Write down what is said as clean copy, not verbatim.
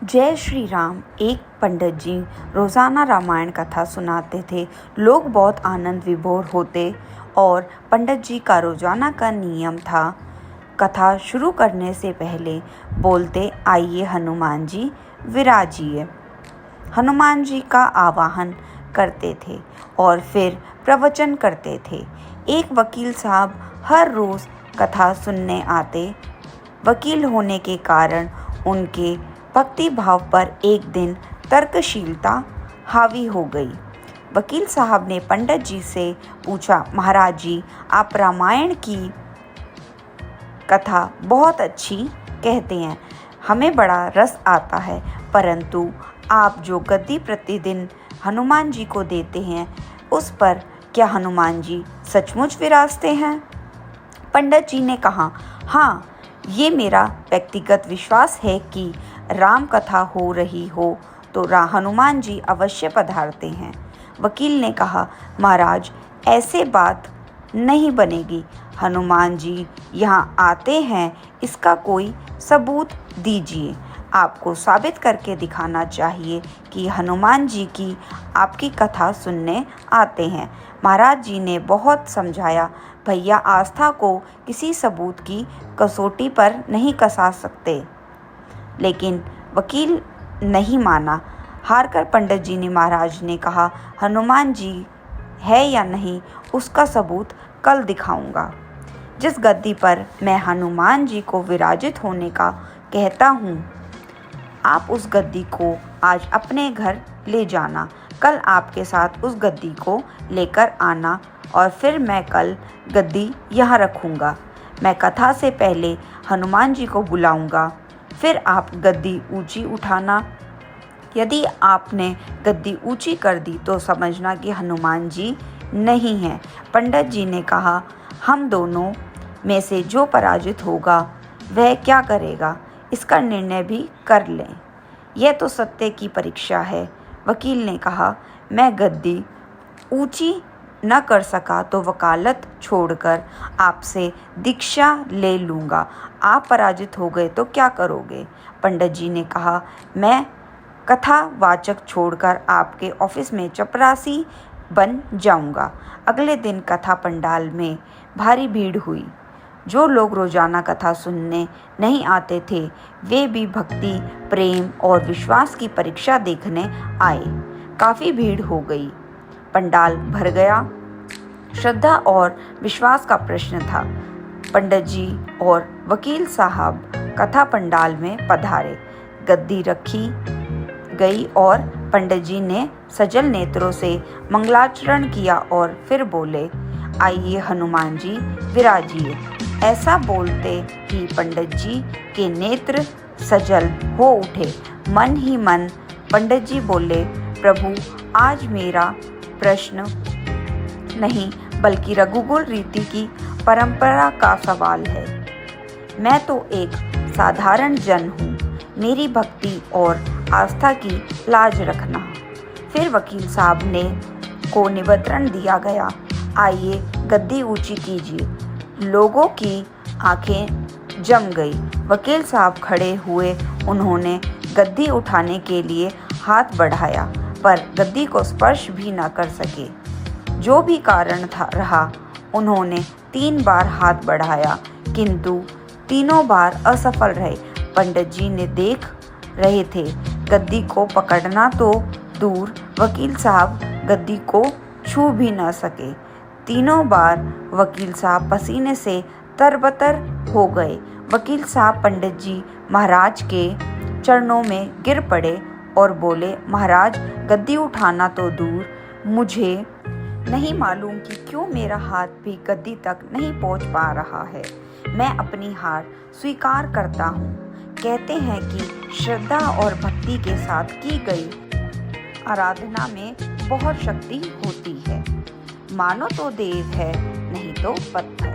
जय श्री राम। एक पंडित जी रोज़ाना रामायण कथा सुनाते थे। लोग बहुत आनंद विभोर होते और पंडित जी का रोज़ाना का नियम था, कथा शुरू करने से पहले बोलते, आइए हनुमान जी विराजिए। हनुमान जी का आवाहन करते थे और फिर प्रवचन करते थे। एक वकील साहब हर रोज़ कथा सुनने आते। वकील होने के कारण उनके भक्ति भाव पर एक दिन तर्कशीलता हावी हो गई। वकील साहब ने पंडित जी से पूछा, महाराज जी, आप रामायण की कथा बहुत अच्छी कहते हैं, हमें बड़ा रस आता है, परंतु आप जो गद्दी प्रतिदिन हनुमान जी को देते हैं, उस पर क्या हनुमान जी सचमुच विराजते हैं? पंडित जी ने कहा, हाँ, ये मेरा व्यक्तिगत विश्वास है कि राम कथा हो रही हो तो हनुमान जी अवश्य पधारते हैं। वकील ने कहा, महाराज, ऐसे बात नहीं बनेगी। हनुमान जी यहाँ आते हैं, इसका कोई सबूत दीजिए। आपको साबित करके दिखाना चाहिए कि हनुमान जी की आपकी कथा सुनने आते हैं। महाराज जी ने बहुत समझाया, भैया, आस्था को किसी सबूत की कसौटी पर नहीं कसा सकते। लेकिन वकील नहीं माना। हारकर पंडित जी ने महाराज ने कहा, हनुमान जी है या नहीं, उसका सबूत कल दिखाऊंगा। जिस गद्दी पर मैं हनुमान जी को विराजित होने का कहता हूँ, आप उस गद्दी को आज अपने घर ले जाना। कल आपके साथ उस गद्दी को लेकर आना और फिर मैं कल गद्दी यहाँ रखूँगा। मैं कथा से पहले हनुमान जी को बुलाऊँगा, फिर आप गद्दी ऊंची उठाना। यदि आपने गद्दी ऊंची कर दी तो समझना कि हनुमान जी नहीं हैं। पंडित जी ने कहा, हम दोनों में से जो पराजित होगा वह क्या करेगा, इसका निर्णय भी कर लें। यह तो सत्य की परीक्षा है। वकील ने कहा, मैं गद्दी ऊंची न कर सका तो वकालत छोड़कर आपसे दीक्षा ले लूँगा। आप पराजित हो गए तो क्या करोगे? पंडित जी ने कहा, मैं कथावाचक छोड़कर आपके ऑफिस में चपरासी बन जाऊँगा। अगले दिन कथा पंडाल में भारी भीड़ हुई। जो लोग रोज़ाना कथा सुनने नहीं आते थे, वे भी भक्ति, प्रेम और विश्वास की परीक्षा देखने आए। काफ़ी भीड़ हो गई। पंडाल भर गया। श्रद्धा और विश्वास का प्रश्न था। पंडित जी और वकील साहब कथा पंडाल में पधारे। गद्दी रखी गई और पंडित जी ने सजल नेत्रों से मंगलाचरण किया और फिर बोले, आइए हनुमान जी विराजिए। ऐसा बोलते ही पंडित जी के नेत्र सजल हो उठे। मन ही मन पंडित जी बोले, प्रभु, आज मेरा प्रश्न नहीं बल्कि रघुकुल रीति की परंपरा का सवाल है। मैं तो एक साधारण जन हूँ, मेरी भक्ति और आस्था की लाज रखना। फिर वकील साहब ने को निमंत्रण दिया गया, आइए गद्दी ऊंची कीजिए। लोगों की आंखें जम गई। वकील साहब खड़े हुए। उन्होंने गद्दी उठाने के लिए हाथ बढ़ाया, पर गद्दी को स्पर्श भी न कर सके। जो भी कारण रहा, उन्होंने 3 बार हाथ बढ़ाया, किंतु तीनों बार असफल रहे। पंडित जी ने देख रहे थे, गद्दी को पकड़ना तो दूर, वकील साहब गद्दी को छू भी न सके। तीनों बार वकील साहब पसीने से तरबतर हो गए। वकील साहब पंडित जी महाराज के चरणों में गिर पड़े और बोले, महाराज, गद्दी उठाना तो दूर, मुझे नहीं मालूम कि क्यों मेरा हाथ भी गद्दी तक नहीं पहुंच पा रहा है। मैं अपनी हार स्वीकार करता हूँ। कहते हैं कि श्रद्धा और भक्ति के साथ की गई आराधना में बहुत शक्ति होती है। मानो तो देव है, नहीं तो पत्थर।